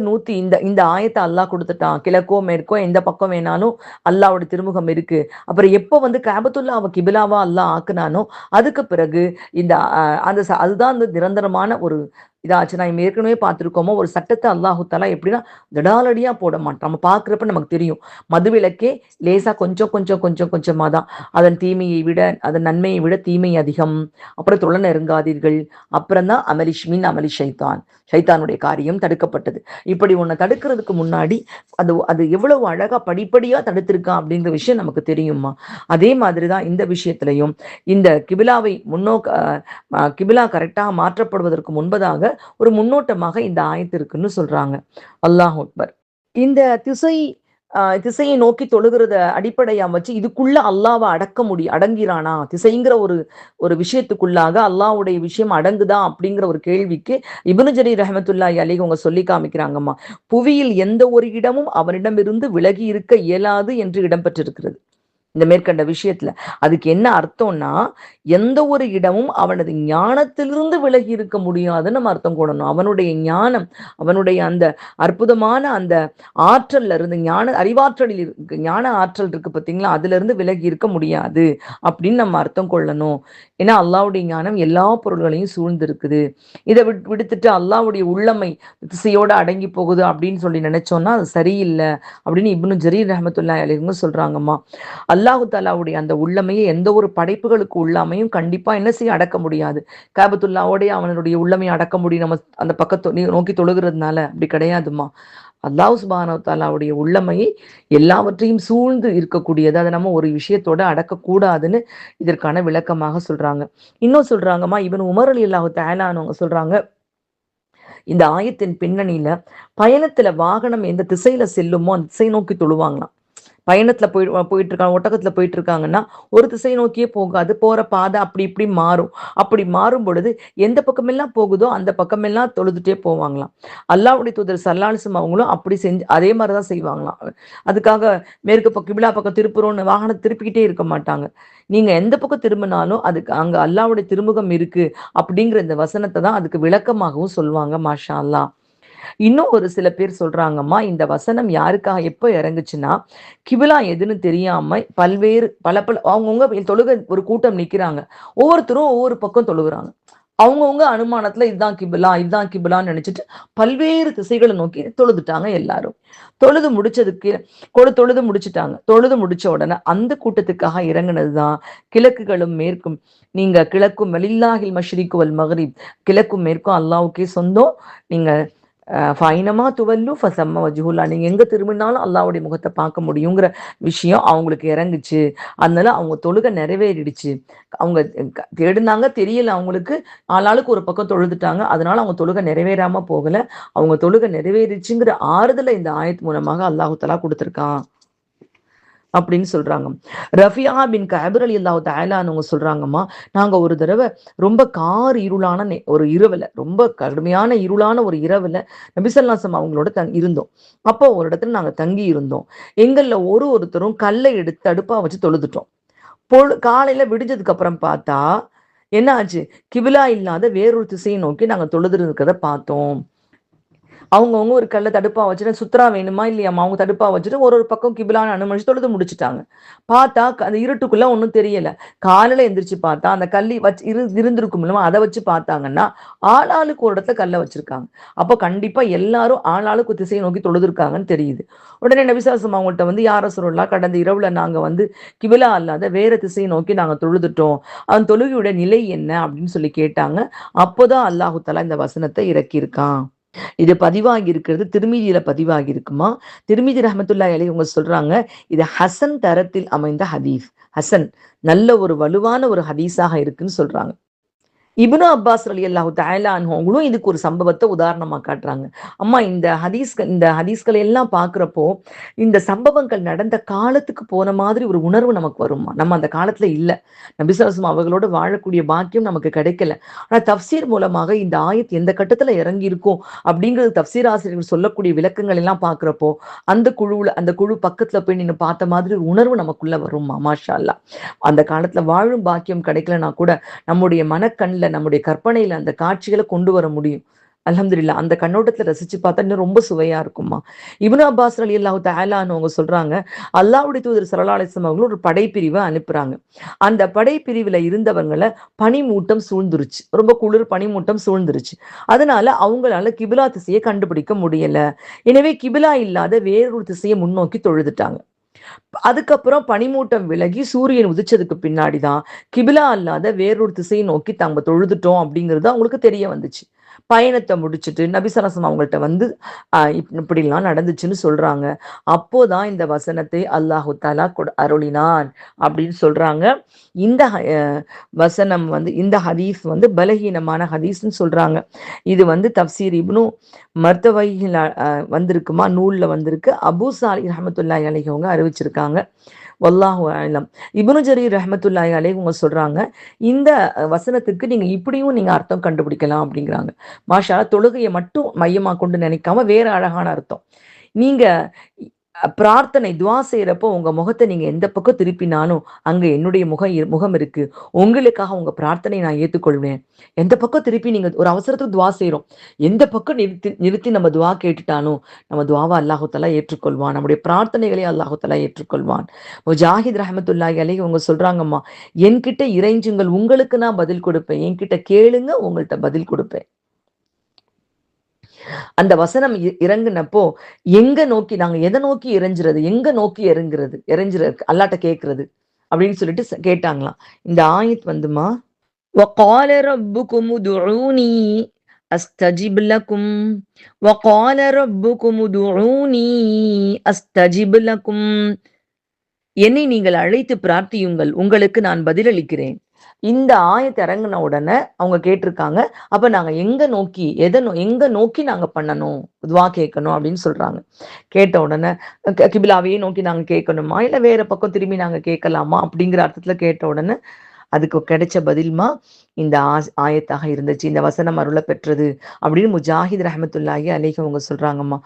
இந்த ஆயத்தை அல்லாஹ் கொடுத்துட்டான். கிழக்கோ மேற்கோ எந்த பக்கம் வேணாலும் அல்லாஹ்வோட திருமுகம் இருக்கு. அப்புறம் எப்போ காபத்துல்லாஹ்வை கிபிலாவா அல்லாஹ் ஆக்குனானோ அதுக்கு பிறகு அதுதான் அந்த நிரந்தரமான ஒரு இதாச்சு. நான் ஏற்கனவே பார்த்துருக்கோமோ ஒரு சட்டத்தை அல்லாஹு தஆலா எப்படின்னா திடாலடியா போட மாட்டான். நம்ம பார்க்குறப்ப நமக்கு தெரியும். மதுவிலக்கே லேசா கொஞ்சமா தான். அதன் தீமையை விட அதன் நன்மையை விட தீமை அதிகம். அப்புறம் தொழ நெருங்காதீர்கள். அப்புறம் தான் அமலி ஷைத்தானுடைய காரியம் தடுக்கப்பட்டது. இப்படி ஒன்றை தடுக்கிறதுக்கு முன்னாடி அது எவ்வளவு அழகா படிப்படியா தடுத்திருக்கான் அப்படிங்கிற விஷயம் நமக்கு தெரியுமா. அதே மாதிரிதான் இந்த விஷயத்திலையும் இந்த கிபிலா கரெக்டாக மாற்றப்படுவதற்கு முன்பதாக ஒரு முன்னோட்டமாக இந்த ஆயத்து இருக்குன்னு சொல்றாங்க. அல்லாஹ் அக்பர். இந்த திசையை நோக்கி தொழுகிறத அடிப்படையா வச்சு இதுக்குள்ள அல்லாவை அடங்கிறானா திசைங்கிற ஒரு விஷயத்துக்குள்ளாக அல்லாஹ்வுடைய விஷயம் அடங்குதா அப்படிங்கிற ஒரு கேள்விக்கு இப்னு ஜரீர் ரஹ்மத்துல்லாஹி அலைஹி அவங்க சொல்லி காமிக்கிறாங்கம்மா. புவியில் எந்த ஒரு இடமும் அவனிடமிருந்து விலகி இருக்க இயலாது என்று இடம்பெற்றிருக்கிறது இந்த மேற்கண்ட விஷயத்துல. அதுக்கு என்ன அர்த்தம்னா எந்த ஒரு இடமும் அவனது ஞானத்திலிருந்து விலகி இருக்க முடியாதுன்னு நம்ம அர்த்தம் கூடணும். அவனுடைய ஞானம், அவனுடைய அந்த அற்புதமான அந்த ஆற்றல்ல இருந்து அறிவாற்றலில் இருக்கு, ஞான ஆற்றல் இருக்கு பார்த்தீங்களா, அதுல இருந்து விலகி இருக்க முடியாது அப்படின்னு நம்ம அர்த்தம் கொள்ளணும். ஏன்னா அல்லாஹ்வுடைய ஞானம் எல்லா பொருள்களையும் சூழ்ந்து இருக்குது. இதை விடுத்துட்டு அல்லாஹ்வுடைய உள்ளமை திசையோட அடங்கி போகுது அப்படின்னு சொல்லி நினைச்சோம்னா அது சரியில்லை அப்படின்னு இப்னு ஜரீர் ரஹ்மத்துல்லாஹி அலைஹி சொல்றாங்கம்மா. அல்லாஹு தாலாவுடைய அந்த உள்ளமையை எந்த ஒரு படைப்புகளுக்கு உள்ளமையும் கண்டிப்பா என்ன செய்ய அடக்க முடியாது. காபத்துல்லாவோடைய அவனுடைய உள்ளமையை அடக்க முடியும் நம்ம அந்த பக்கத்தை நோக்கி தொழுகிறதுனால. அப்படி கிடையாதுமா. அல்லாஹ் சுப்ஹானஹு வ தஆலாவுடைய உள்ளமையை எல்லாவற்றையும் சூழ்ந்து இருக்கக்கூடியது. அதை நம்ம ஒரு விஷயத்தோட அடக்கக்கூடாதுன்னு இதற்கான விளக்கமாக சொல்றாங்க. இன்னும் சொல்றாங்கம்மா, இப்னு உமர் ரலியல்லாஹு தஆலான்னு சொல்றாங்க, இந்த ஆயத்தின் பின்னணியில பயணத்துல வாகனம் எந்த திசையில செல்லுமோ அந்த திசை நோக்கி தொழுவாங்களாம். பயணத்துல போயிட்டு இருக்காங்க, ஒட்டகத்துல போயிட்டு இருக்காங்கன்னா ஒரு திசை நோக்கியே போகாது, போற பாதை அப்படி இப்படி மாறும். அப்படி மாறும் பொழுது எந்த பக்கமெல்லாம் போகுதோ அந்த பக்கமெல்லாம் தொழுதுட்டே போவாங்களாம். அல்லாஹ்வுடைய தூதர் ஸல்லல்லாஹு அலைஹி வஸல்லம் அவங்களும் அப்படி செஞ்சு அதே மாதிரிதான் செய்வாங்களாம். அதுக்காக மேற்கு பக்கம் கிபிலா பக்கம் திருப்புறோம்னு வாகனத்தை திருப்பிக்கிட்டே இருக்க மாட்டாங்க. நீங்க எந்த பக்கம் திரும்பினாலும் அதுக்கு அங்க அல்லாஹ்வுடைய திருமுகம் இருக்கு அப்படிங்கிற இந்த வசனத்தை தான் அதுக்கு விளக்கமாகவும் சொல்லுவாங்க. மாஷா அல்லாஹ். இன்னும் ஒரு சில பேர் சொல்றாங்கம்மா, இந்த வசனம் யாருக்காக எப்ப இறங்குச்சுன்னா, கிபிலா எதுன்னு தெரியாம பல்வேறு பல பல அவங்கவுங்க தொழுகை ஒரு கூட்டம் நிக்கிறாங்க. ஒவ்வொருத்தரும் ஒவ்வொரு பக்கம் தொழுகுறாங்க. அவங்கவுங்க அனுமானத்துல இதுதான் கிபிலா, இதுதான் கிபிலான்னு நினைச்சிட்டு பல்வேறு திசைகளை நோக்கி தொழுதுட்டாங்க எல்லாரும். தொழுது முடிச்சதுக்கு தொழுது முடிச்சுட்டாங்க. தொழுது முடிச்ச உடனே அந்த கூட்டத்துக்காக இறங்குனதுதான் கிழக்குகளும் மேற்கும். நீங்க கிழக்கும் வலில்லாஹில் மஷ்ரிக்கு வல் மக்ரிப், கிழக்கும் மேற்கும் அல்லாஹ்வுக்கே சொந்தம். நீங்க ஃபைனமா துவல்லு ஃபசம்ம வஜ்ஹுல்லா, நீங்க எங்க திரும்பினாலும் அல்லாஹ்வுடைய முகத்தை பார்க்க முடியுங்கிற விஷயம் அவங்களுக்கு இறங்குச்சு. அதனால அவங்க தொழுகை நிறைவேறிடுச்சு. அவங்க தேடுனாங்க, தெரியல அவங்களுக்கு. ஆளாளுக்கு ஒரு பக்கம் தொழுதுட்டாங்க. அதனால அவங்க தொழுகை நிறைவேறாம போகல. அவங்க தொழுகை நிறைவேறிச்சுங்கிற ஆறுதலை இந்த ஆயத் மூலமாக அல்லாஹு தஆலா கொடுத்திருக்கான் அப்படின்னு சொல்றாங்க. ரஃபியா பின் கஅப் ரலியல்லாஹு தஆலான்னு சொல்றாங்கம்மா, நாங்க ஒரு தடவை ரொம்ப கார் இருளான ஒரு இரவுல, ரொம்ப கடுமையான இருளான ஒரு இரவுல நபி ஸல்லல்லாஹு அலைஹி வஸல்லம் அவங்களோட இருந்தோம். அப்போ ஒரு இடத்துல நாங்க தங்கி இருந்தோம். எங்கள்ல ஒருத்தரும் கல்லை எடுத்து அடுப்பா வச்சு தொழுதுட்டோம். காலையில விடிஞ்சதுக்கு அப்புறம் பார்த்தா என்ன ஆச்சு, கிபிலா இல்லாத வேறொரு திசையை நோக்கி நாங்க தொழுது இருக்கிறத பார்த்தோம். அவங்கவுங்க ஒரு கல்ல தடுப்பா வச்சுட்டு சுத்ரா வேணுமா இல்லையாம்மா, அவங்க தடுப்பா வச்சுட்டு ஒரு ஒரு பக்கம் கிபிலான்னு அனுமதிச்சு தொழுது முடிச்சுட்டாங்க. பார்த்தா அந்த இருட்டுக்குள்ள ஒன்றும் தெரியல. காலையில எந்திரிச்சு பார்த்தா அந்த கல்லி வச்சு இருந்திருக்கும் இல்லமா, அதை வச்சு பார்த்தாங்கன்னா ஆளாளுக்கு ஒரு இடத்துல கல்லை வச்சிருக்காங்க. அப்போ கண்டிப்பா எல்லாரும் ஆளாளுக்கு திசையை நோக்கி தொழுதுருக்காங்கன்னு தெரியுது. உடனே நபி ஸல்லல்லாஹு அலைஹி வஸல்லம் அவங்கள்ட்ட வந்து, யா ரசூலல்லாஹ், கடந்த இரவுல நாங்க வந்து கிபிலா அல்லாத வேற திசையை நோக்கி நாங்க தொழுதுட்டோம், அந்த தொழுகையோட நிலை என்ன அப்படின்னு சொல்லி கேட்டாங்க. அப்போதான் அல்லாஹு தஆலா இந்த வசனத்தை இறக்கியிருக்கான். இது பதிவாகி இருக்கிறது திருமீதியில பதிவாகி இருக்குமா. திருமீதி ரஹ்மத்துல்லாஹி அலைஹி அவங்க சொல்றாங்க, இது ஹசன் தரத்தில் அமைந்த ஹதீஸ். ஹசன், நல்ல ஒரு வலுவான ஒரு ஹதீஸாக இருக்குன்னு சொல்றாங்க. இப்னு அப்பாஸ் ரலியல்லாஹு தஆலா அன்ஹுங்களும் இதுக்கு ஒரு சம்பவத்தை உதாரணமா காட்டுறாங்க. அம்மா, இந்த ஹதீஸ்களை எல்லாம் பார்க்கிறப்போ இந்த சம்பவங்கள் நடந்த காலத்துக்கு போன மாதிரி ஒரு உணர்வு நமக்கு வருமா. நம்ம அந்த காலத்துல இல்ல, நபி ஸல்லல்லாஹு அலைஹி வஸல்லம் அவர்களோட வாழக்கூடிய பாக்கியம் நமக்கு கிடைக்கல. ஆனா தஃப்சீர் மூலமாக இந்த ஆயத் எந்த கட்டத்துல இறங்கி இருக்கும் அப்படிங்கிறது தஃப்சீர் ஆசிரியர்கள் சொல்லக்கூடிய விளக்கங்கள் எல்லாம் பார்க்கிறப்போ அந்த குழு பக்கத்துல போய் நின்று பார்த்த மாதிரி ஒரு உணர்வு நமக்குள்ள வருமா. மாஷா அல்லாஹ். அந்த காலத்துல வாழும் பாக்கியம் கிடைக்கலனா கூட நம்முடைய மனக்கண்ல, நம்முடைய கற்பனையில அந்த காட்சிகளை கொண்டு வர முடியும். அல்ஹம்துலில்லாஹ். அந்த கண்ணோட்டத்துல ரசிச்சு பார்த்தா இன்னும் ரொம்ப சுவையா இருக்குமா. இப்னு அப்பாஸ் ரலியல்லாஹு தஆலான்னு அவங்க சொல்றாங்க, அல்லாஹ்வுடைய தூதர் ஸல்லல்லாஹு அலைஹி வஸல்லம் அவர்கள் ஒரு படைப்பிரிவை அனுப்புறாங்க. அந்த படைப்பிரிவுல இருந்தவங்களை பனிமூட்டம் சூழ்ந்துருச்சு. ரொம்ப குளிர் பனிமூட்டம் சூழ்ந்துருச்சு. அதனால அவங்களால கிபிலா திசையை கண்டுபிடிக்க முடியல. எனவே கிபிலா இல்லாத வேறொரு திசையை முன்னோக்கி தொழுதுட்டாங்க. அதுக்கப்புறம் பனிமூட்டம் விலகி சூரியன் உதிச்சதுக்கு பின்னாடிதான் கிபிலா அல்லாத வேறொரு திசையை நோக்கி தாங்க தொழுதுட்டோம் அப்படிங்கிறது அவங்களுக்கு தெரிய வந்துச்சு. பயணத்தை முடிச்சுட்டு நபி ஸல்லல்லாஹு அலைஹி வஸல்லம் அவங்கள்ட்ட வந்து இப்படிலாம் நடந்துச்சுன்னு சொல்றாங்க. அப்போதான் இந்த வசனத்தை அல்லாஹு தஆலா அருளினான் அப்படின்னு சொல்றாங்க. இந்த வசனம் வந்து, இந்த ஹதீஸ் வந்து பலகீனமான ஹதீஸ்ன்னு சொல்றாங்க. இது வந்து தஃப்சீர் இப்னு மர்தவையில் வந்திருக்குமா, நூல்ல வந்திருக்கு. அபூ சாலிஹ் ரஹ்மத்துல்லாஹி அலைஹி அவங்க அறிவிச்சிருக்காங்க. வல்லாஹு அலம். இப்னு ஜரீர் ரஹ்மத்துல்லாஹி அலைஹி அவங்க சொல்றாங்க, இந்த வசனத்துக்கு நீங்க இப்படியும் நீங்க அர்த்தம் கண்டுபிடிக்கலாம் அப்படிங்கிறாங்க. மாஷா அல்லாஹ். தொழுகையை மட்டும் மையமா கொண்டு நினைக்காம வேற அழகான அர்த்தம். நீங்க பிரார்த்தனை துவா செய்யறப்போ உங்க முகத்தை நீங்க எந்த பக்கம் திருப்பினாலும் அங்க என்னுடைய முகம் இருக்கு. உங்களுக்காக உங்க பிரார்த்தனையை நான் ஏற்றுக்கொள்வேன். எந்த பக்கம் திருப்பி நீங்க ஒரு அவசரத்துக்கு துவா செய்யறோம், எந்த பக்கம் நிறுத்தி நம்ம துவா கேட்டுட்டானோ நம்ம துவாவை அல்லாஹு தஆலா ஏற்றுக்கொள்வான். நம்முடைய பிரார்த்தனைகளை அல்லாஹு தஆலா ஏற்றுக்கொள்வான். முஜாஹித் ரஹ்மத்துல்லாஹி அலைஹி அவங்க சொல்றாங்கம்மா, என்கிட்ட இறைஞ்சுங்கள், உங்களுக்கு நான் பதில் கொடுப்பேன். என்கிட்ட கேளுங்க, உங்கள்கிட்ட பதில் கொடுப்பேன். அந்த வசனம் இறங்குனப்போ நாங்க எதை நோக்கி இறைஞ்சுறது, எங்க நோக்கி இறைஞ்சுறது அல்லாட்ட கேட்கறது அப்படின்னு சொல்லிட்டு கேட்டாங்களாம். இந்த ஆயத் வந்துமா, وَقَالَ رَبُّكُمُ ادْعُونِي أَسْتَجِبْ لَكُمْ وَقَالَ رَبُّكُمُ ادْعُونِي أَسْتَجِبْ لَكُمْ. என்னை நீங்கள் அழைத்து பிரார்த்தியுங்கள், உங்களுக்கு நான் பதிலளிக்கிறேன். இந்த ஆயத்தை இறங்கின உடனே அவங்க கேட்டிருக்காங்க, அப்ப நாங்க எங்க நோக்கி எங்க நோக்கி நாங்க பண்ணணும், துவா கேட்கணும் அப்படின்னு சொல்றாங்க. கேட்ட உடனே கிபிலாவையே நோக்கி நாங்க கேட்கணுமா, இல்ல வேற பக்கம் திரும்பி நாங்க கேட்கலாமா அப்படிங்கிற அர்த்தத்துல கேட்ட உடனே அதுக்கு கிடைச்ச பதில்மா இந்த ஆயத்தாக இருந்துச்சு, இந்த வசனம் அருள பெற்றது அப்படின்னு முஜாஹித் ரஹமத்துல்லாஹி அலைஹி அவங்க சொல்றாங்கம்மா.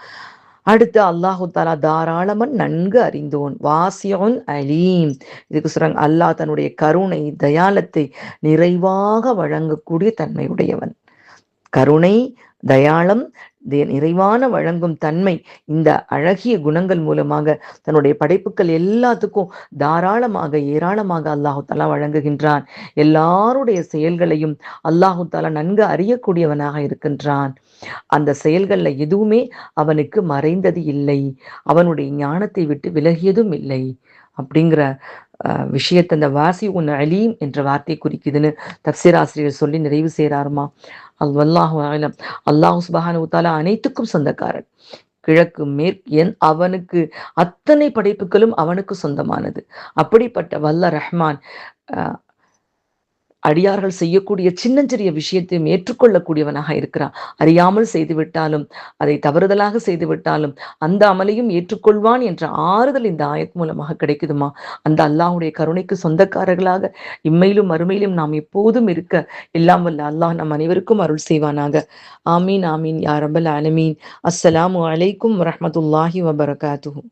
அடுத்து அல்லாஹு தாலா தாராளமன் நன்கு அறிந்தோன், வாசியோன் அலீம். இதுக்கு சொல்றாங்க அல்லாஹ் தன்னுடைய கருணை தயாலத்தை நிறைவாக வழங்கக்கூடிய தன்மையுடையவன். கருணை, தயாளம், நிறைவான வழங்கும் தன்மை, இந்த அழகிய குணங்கள் மூலமாக தன்னுடைய படைப்புகள் எல்லாத்துக்கும் தாராளமாக ஏராளமாக அல்லாஹு தாலா வழங்குகின்றான். எல்லாருடைய செயல்களையும் அல்லாஹு தாலா நன்கு அறியக்கூடியவனாக இருக்கின்றான். அந்த செயல்கள்ல எதுவுமே அவனுக்கு மறைந்தது இல்லை, அவனுடைய ஞானத்தை விட்டு விலகியதும் இல்லை அப்படிங்கிற விஷயத்தை அந்த வாசி உன் அலீம் என்ற வார்த்தை குறிக்குதுன்னு தப்சீர் ஆசிரியர் சொல்லி நிறைவு செய்கிறாருமா. அல்லாஹு ஆலம். அல்லாஹு சுப்ஹானஹு தஆலா அனைத்துக்கும் சொந்தக்காரன். கிழக்கு மேற்கு அவனுக்கு அத்தனை படைப்புகளும் அவனுக்கு சொந்தமானது. அப்படிப்பட்ட வல்ல ரஹ்மான் அடியார்கள் செய்யக்கூடிய சின்னஞ்சிறிய விஷயத்தையும் ஏற்றுக்கொள்ளக்கூடியவனாக இருக்கிறான். அறியாமல் செய்துவிட்டாலும், அதை தவறுதலாக செய்துவிட்டாலும் அந்த அமலையும் ஏற்றுக்கொள்வான் என்ற ஆறுதல் இந்த ஆயத் மூலமாக கிடைக்குதுமா. அந்த அல்லாஹுடைய கருணைக்கு சொந்தக்காரர்களாக இம்மையிலும் மறுமையிலும் நாம் எப்போதும் இருக்க எல்லாம் வல்ல அல்லாஹ் நம் அனைவருக்கும் அருள் செய்வானாக. ஆமீன் ஆமீன் யா ரப்பல் ஆலமீன். அஸ்ஸலாமு அலைக்கும் வரஹ்மத்துல்லாஹி வபரகாத்துஹு.